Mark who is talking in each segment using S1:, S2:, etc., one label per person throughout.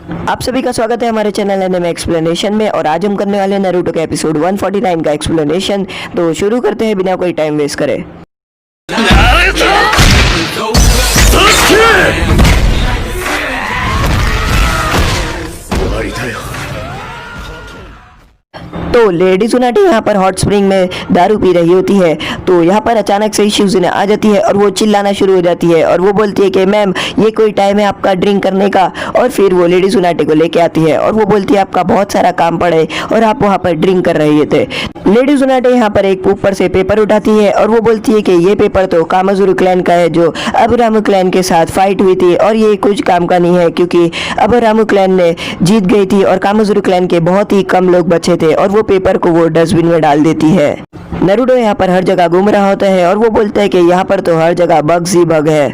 S1: आप सभी का स्वागत है हमारे चैनल एनिमे एक्सप्लेनेशन में। और आज हम करने वाले हैं नारुतो के एपिसोड 149 का एक्सप्लेनेशन। तो शुरू करते हैं बिना कोई टाइम वेस्ट करे। तो लेडी सुनाटी यहाँ पर हॉट स्प्रिंग में दारू पी रही होती है। तो यहाँ पर अचानक से शिवजुने आ जाती है और वो चिल्लाना शुरू हो जाती है और वो बोलती है कि मैम ये कोई टाइम है आपका ड्रिंक करने का। और फिर वो लेडी सुनाटी को लेके आती है और वो बोलती है आपका बहुत सारा काम पड़े और आप वहाँ पर ड्रिंक कर रहे थे। लेडी सुनाटी यहाँ पर एक ऊपर से पेपर उठाती है और वो बोलती है कि ये पेपर तो कामाजुरु क्लैन का है जो अबुरामु क्लैन के साथ फाइट हुई थी और ये कुछ काम का नहीं है क्योंकि अबुरामु क्लैन ने जीत गई थी और कामाजुरु क्लैन के बहुत ही कम लोग बचे थे और वो पेपर को वो डस्टबिन में डाल देती है। नारुतो यहाँ पर हर जगह घूम रहा होता है और वो बोलता है कि यहाँ पर तो हर जगह बग्स ही बग है।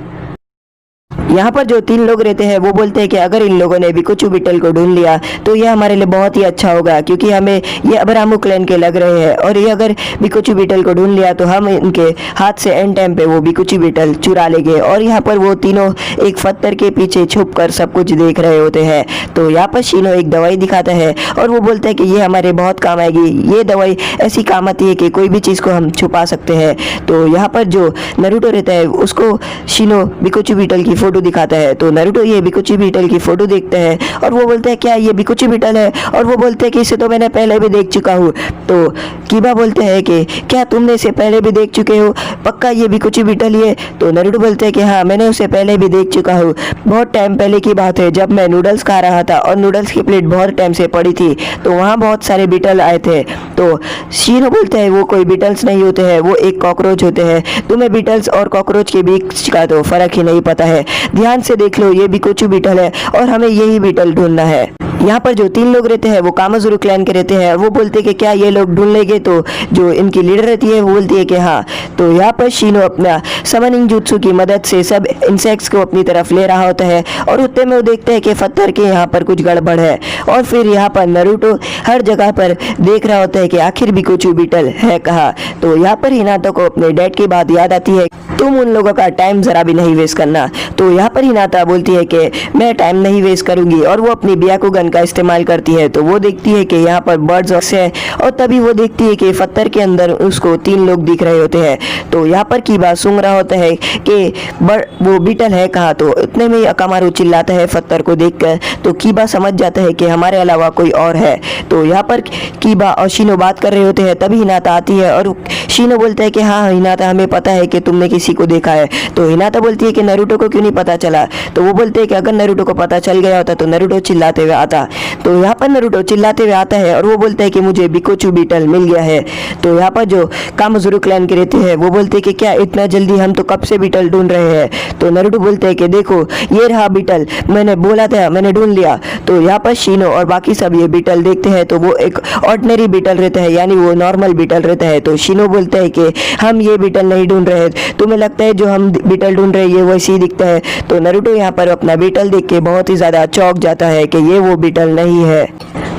S1: यहाँ पर जो 3 लोग रहते हैं वो बोलते हैं कि अगर इन लोगों ने बिकुचु बीटल को ढूंढ लिया तो ये हमारे लिए बहुत ही अच्छा होगा क्योंकि हमें ये अबुरामु क्लैन के लग रहे हैं और ये अगर बिकुचु बीटल को ढूंढ लिया तो हम इनके हाथ से एंड टाइम पे वो बिकुचु बीटल चुरा लेंगे। और यहाँ पर वो तीनों एक पत्थर के पीछे छुप कर सब कुछ देख रहे होते हैं। तो यहाँ पर शिनो एक दवाई दिखाता है और वो बोलता है कि ये हमारे बहुत काम आएगी। ये दवाई ऐसी काम आती है कि कोई भी चीज़ को हम छुपा सकते हैं। तो यहाँ पर जो नारुतो रहता है उसको शिनो बिकुचु बीटल की फोटो दिखाता है। तो नारुतो ये बिकुचु बीटल की फोटो देखते हैं और वो बोलते हैं क्या ये बिकुचु बीटल है। और वो बोलते हैं कि इसे तो मैंने पहले भी देख चुका हूँ। तो कीबा बोलते हैं कि क्या तुमने इसे पहले भी देख चुके हो, पक्का ये बिकुचु बीटल ही है। तो नारुतो बोलते हैं कि हाँ मैंने उसे पहले भी देख चुका हूँ। बहुत टाइम पहले की बात है जब मैं नूडल्स खा रहा था और नूडल्स की प्लेट बहुत टाइम से पड़ी थी तो वहाँ बहुत सारे बीटल आए थे। तो शिनो बोलते हैं वो कोई बीटल्स नहीं होते हैं, वो एक कॉकरोच होते हैं। तुम्हें बीटल्स और कॉकरोच के बीच का तो फर्क ही नहीं पता है। ध्यान से देख लो ये बिकुचु बीटल है और हमें यही बीटल ढूंढना है। यहाँ पर जो 3 लोग रहते हैं वो कामाजुरु क्लैन के रहते हैं और वो बोलते हैं कि क्या ये लोग ढूंढ लेंगे। तो जो इनकी लीडर रहती है वो बोलती है कि हाँ। तो यहाँ पर शिनो अपना समनिंग जुत्सु की मदद से सब इंसेक्ट्स को अपनी तरफ ले रहा होता है और उतने में वो देखते हैं कि पत्थर के यहाँ पर कुछ गड़बड़ है। और फिर यहाँ पर नारुतो हर जगह पर देख रहा होता है कि आखिर बिकुचु बीटल है कहाँ। तो यहाँ पर हिनाता को अपने डैड की बात याद आती है, तुम उन लोगों का टाइम जरा भी नहीं वेस्ट करना। तो यहाँ पर हिनाता बोलती है कि मैं टाइम नहीं वेस्ट करूंगी और वो अपनी ब्याकुगन का इस्तेमाल करती है। तो वो देखती है कि यहाँ पर बर्ड्स है और तभी वो देखती है कि पत्थर के अंदर उसको 3 लोग दिख रहे होते हैं। तो यहाँ पर कीबा सूंघ रहा होता है कि वो बीटल है कहाँ। तो इतने में अकामारू चिल्लाता है पत्थर को देखकर। तो कीबा समझ जाता है कि हमारे अलावा कोई और है। तो यहाँ पर कीबा और शिनो बात कर रहे होते हैं तभी हिनाता आती है और शिनो बोलता है कि हाँ हिनाता हमें पता है कि तुमने किसी को देखा है। तो हिनाता बोलती है कि नारुतो को क्यों नहीं पता चला। तो वो बोलते हैं कि अगर नारुतो को पता चल गया होता तो नारुतो चिल्लाते हुए आता। तो यहाँ पर नारुतो चिल्लाते हुए आता है और वो बोलता है कि मुझे बिकुचु बीटल मिल गया है। तो यहाँ पर जो कामाजुरु क्लैन के रहते हैं वो बोलते हैं कि क्या इतना जल्दी, हम तो कब से बीटल ढूंढ रहे हैं। तो नारुतो बोलते हैं कि देखो ये रहा बीटल, मैंने बोला था मैंने ढूंढ लिया। तो यहाँ पर शिनो और बाकी सब ये बीटल देखते हैं तो वो एक ऑर्डिनरी बीटल रहता है यानी वो नॉर्मल बीटल रहता है। तो शिनो बोलता है कि हम ये बीटल नहीं ढूंढ रहे, तुम्हें लगता है जो हम बीटल ढूंढ रहे हैं ये वैसे ही दिखता है। तो नारुतो यहाँ पर अपना बीटल देख के बहुत ही ज्यादा चौंक जाता है कि ये वो बीटल नहीं है।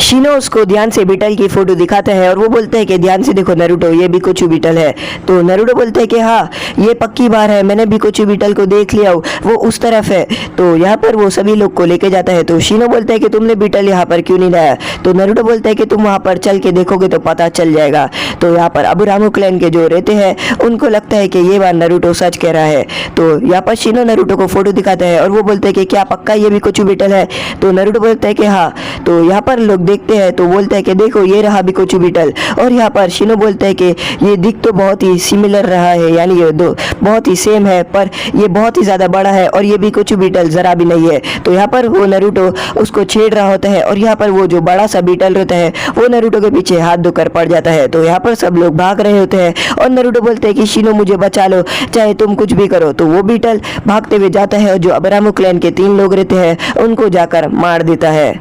S1: शिनो उसको ध्यान से बीटल की फोटो दिखाता है और वो बोलता है कि ध्यान से देखो नारुतो ये बिकुचु बीटल है। तो नारुतो बोलता है कि हाँ ये पक्की बार है, मैंने बिकुचु बीटल को देख लिया, वो उस तरफ है। तो यहाँ पर वो सभी लोग को लेके जाता है। तो शिनो बोलता है कि तुमने बीटल यहाँ पर क्यों नहीं लाया। तो नारुतो बोलता है कि तुम वहाँ पर चल के देखोगे तो पता चल जाएगा। तो यहाँ पर अबुरामु क्लैन के जो रहते हैं उनको लगता है कि ये बार नारुतो सच कह रहा है। तो यहाँ पर शिनो नारुतो को फोटो दिखाता है और वो बोलते हैं कि क्या पक्का ये बिकुचु बीटल है। तो नारुतो बोलता है कि हाँ। तो यहाँ पर लोग देखते हैं तो बोलता है कि देखो ये रहा बिकुचु बीटल। और यहाँ पर शिनो बोलता है कि ये दिख तो बहुत ही सिमिलर रहा है यानी ये दो बहुत ही सेम है पर ये बहुत ही ज्यादा बड़ा है और ये बिकुचु बीटल जरा भी नहीं है। तो यहाँ पर वो नारुतो उसको छेड़ रहा होता है और यहाँ पर वो जो बड़ा सा बीटल रहता है वो नारुतो के पीछे हाथ धोकर पड़ जाता है। तो यहाँ पर सब लोग भाग रहे होते हैं और नारुतो बोलते हैं कि शिनो मुझे बचा लो चाहे तुम कुछ भी करो। तो वो बीटल भागते हुए जाता है और जो अबुरामु क्लैन के 3 लोग रहते हैं उनको जाकर मार देता है।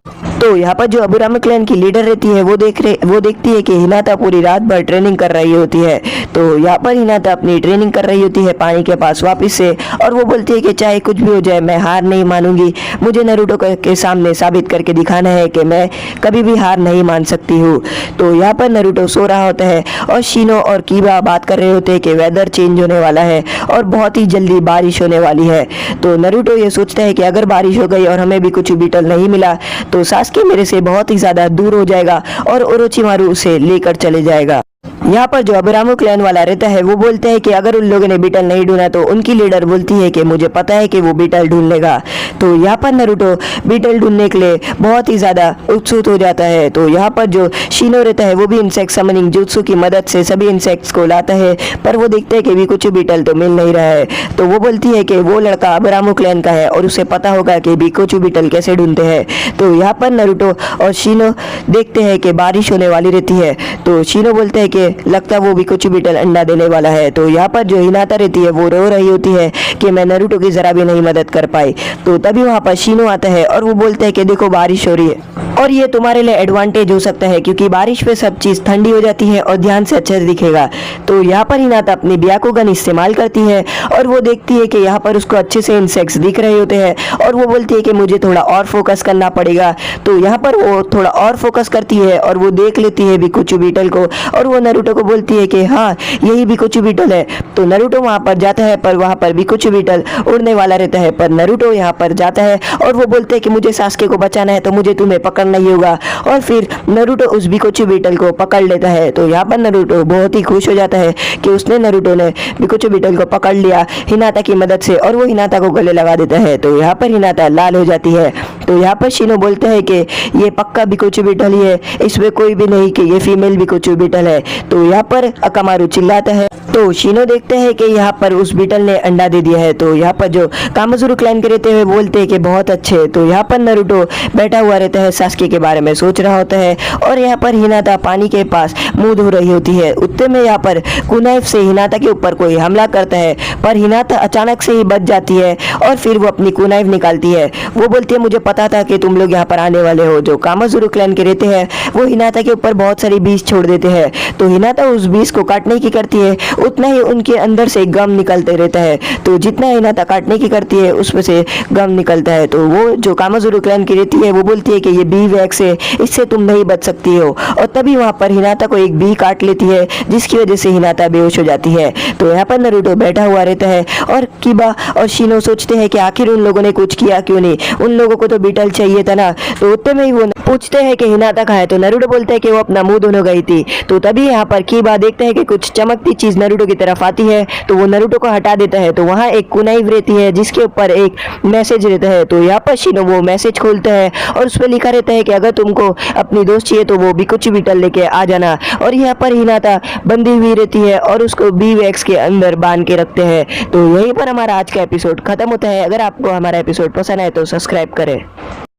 S1: तो यहाँ पर जो अबुरामा क्लैन की लीडर रहती है वो देखती है कि हिनाता पूरी रात भर ट्रेनिंग कर रही होती है। तो यहाँ पर हिनाता अपनी ट्रेनिंग कर रही होती है पानी के पास वापस से, और वो बोलती है कि चाहे कुछ भी हो जाए मैं हार नहीं मानूंगी, मुझे नारुतो के सामने साबित करके दिखाना है कि मैं कभी भी हार नहीं मान सकती हूँ। तो यहाँ पर नारुतो सो रहा होता है और शिनो और कीबा बात कर रहे होते हैं कि वेदर चेंज होने वाला है और बहुत ही जल्दी बारिश होने वाली है। तो नारुतो ये सोचता है कि अगर बारिश हो गई और हमें भी कुछ बीटल नहीं मिला तो सास्के मेरे से बहुत ही ज्यादा दूर हो जाएगा और ओरोचिमारू उसे लेकर चले जाएगा। यहाँ पर जो अबुरामा क्लैन वाला रहता है वो बोलता है कि अगर उन लोगों ने बीटल नहीं ढूंढा तो उनकी लीडर बोलती है कि मुझे पता है कि वो बीटल ढूंढ लेगा। तो यहाँ पर नारुतो बीटल ढूंढने के लिए बहुत ही ज्यादा उत्सुक हो जाता है। तो यहाँ पर जो शिनो रहता है वो भी इंसेक्ट समनिंग जुत्सु की मदद से सभी इंसेक्ट्स को लाता है, पर वो देखते है कि भी कुछ बीटल तो मिल नहीं रहा है। तो वो बोलती है कि वो लड़का अबुरामा क्लैन का है और उसे पता होगा कि बिकोचू बीटल कैसे ढूंढते हैं। तो यहाँ पर नारुतो और शिनो देखते हैं कि बारिश होने वाली रहती है। तो शिनो बोलते हैं कि लगता वो बिकोचू बीटल अंडा देने वाला है। तो यहाँ पर जो हिनाता रहती है वो रो रही होती है कि मैं नारुतो की जरा भी नहीं मदद कर पाई। तो तभी वहाँ पर शिनो आता है और वो बोलता है कि देखो बारिश हो रही है और ये तुम्हारे लिए एडवांटेज हो सकता है क्योंकि बारिश पे सब चीज ठंडी हो जाती है और ध्यान से अच्छे से दिखेगा। तो यहाँ पर हिनाता अपनी ब्याकुगन इस्तेमाल करती है और वो देखती है कि यहाँ पर उसको अच्छे से इंसेक्ट्स दिख रहे होते हैं और वो बोलती है कि मुझे थोड़ा और फोकस करना पड़ेगा। तो यहाँ पर वो थोड़ा और फोकस करती है और वो देख लेती है बिकोचू बीटल को और वो नारुतो को बोलती है कि हाँ यही बिकोचू बीटल है। तो नारुतो वहाँ पर जाता है पर वहाँ पर बिकोचू बीटल उड़ने वाला रहता है, पर नारुतो यहाँ पर जाता है और वो बोलते हैं कि मुझे सास्के को बचाना है तो मुझे तुम्हें पकड़ना ही होगा, और फिर नारुतो उस बिकोचू बीटल को पकड़ लेता है। तो यहाँ पर नारुतो बहुत ही खुश हो जाता है कि उसने नारुतो ने बिकोचू बीटल को पकड़ लिया हिनाता की मदद से और वो हिनाता को गले लगा देता है। तो यहाँ पर हिनाता लाल हो जाती है। तो यहाँ पर शिनो बोलते हैं कि ये पक्का बिकोचू बीटल ही है, इसमें कोई भी नहीं कि ये फीमेल बिकोचू बीटल है। तो यहाँ पर अकामारू चिल्लाता है। तो शिनो देखते हैं कि यहाँ पर उस बीटल ने अंडा दे दिया है। तो यहाँ पर जो कामाजुरु क्लैन के रहते हैं बोलते हैं कि बहुत अच्छे। तो यहाँ पर नारुतो बैठा हुआ रहता है, सास्के के बारे में सोच रहा होता है और यहाँ पर हिनाता पानी के पास मुंह धो रही होती है। उतने में यहाँ पर कुनाइफ से हिनाता के ऊपर कोई हमला करता है, पर हिनाता अचानक से ही बच जाती है और फिर वो अपनी कुनाइफ निकालती है। वो बोलती है मुझे पता था कि तुम लोग यहाँ पर आने वाले हो। जो कामाजुरु क्लैन के रहते हैं वो हिनाता के ऊपर बहुत सारी बीज छोड़ देते हैं। तो हिनाता उस बीज को काटने की करती है, उतना ही उनके अंदर से गम निकलते रहता है। तो जितना हिनाता काटने की करती है उसमें से गम निकलता है। तो वो जो कामाजुरु क्लैन की रहती है वो बोलती है कि ये बी वैक्स है, इससे तुम नहीं बच सकती हो। और तभी वहाँ पर हिनाता को एक बी काट लेती है जिसकी वजह से हिनाता बेहोश हो जाती है। तो यहाँ पर नारुतो बैठा हुआ रहता है और कीबा और शिनो सोचते हैं कि आखिर उन लोगों ने कुछ किया क्यों नहीं, उन लोगों को तो बीटल चाहिए था ना। तो उतने में ही वो पूछते हैं कि हिनाता कहाँ है। तो नारुतो बोलता है कि वो अपना मुंह धोने गई थी। तो तभी यहाँ पर कीबा देखते हैं कि कुछ चमकती चीज नारुतो की तरफ आती है, तो वो नारुतो को हटा देता है। तो वहाँ एक कुनाइफ रहती है जिसके ऊपर एक मैसेज रहता है। तो यहाँ पर शिनो वो मैसेज खोलता है और उस पर लिखा रहता है कि अगर तुमको अपनी दोस्त चाहिए तो वो बिकोचू बीटल लेके आ जाना। और यहाँ पर हिनाता बंधी हुई रहती है और उसको बी वैक्स के अंदर बांध के रखते हैं। तो यहीं पर हमारा आज का एपिसोड खत्म होता है। अगर आपको हमारा एपिसोड पसंद आए तो सब्सक्राइब करें।